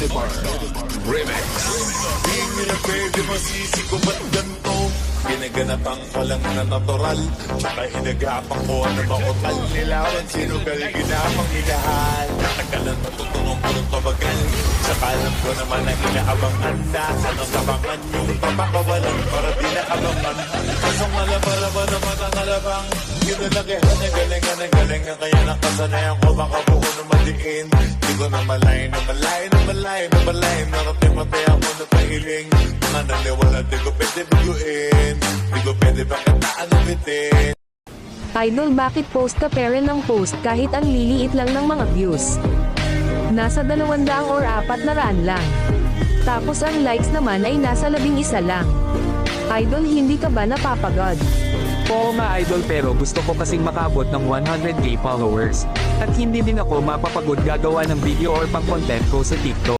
Edimar Remix. Di nila pwede masisi ko ba't ganito. Ginaganapan ko lang na natural, tsaka hinagapang ko ano ba utal. Nilawan sinugal, ginapang minahal. Natagalan matutunong ko ng pabagal, tsaka alam ko naman na inaabangan. Nasaan ang tabangan yung papakawalan para di naabangan. Kasong alabalaban naman ang alabang, ginalakihan na galingan ng galingan. Kaya nakasanayan ko baka buo na madiin. Di ko na malay, na malay, na malay, na malay. Nakatimati ako na pahiling. Mga naniwala, di ko pwede biguin. Di ko pwede pakitaan ng bitin. Idol, bakit post ka pa rin ng post kahit ang liliit lang ng mga views? Nasa 200 or 400 lang. Tapos ang likes naman ay nasa 11 lang. Idol, hindi ka ba napapagod? Oo nga idol, pero gusto ko kasing makabot ng 100k followers. At hindi din ako mapapagod gagawa ng video or pang content ko sa TikTok.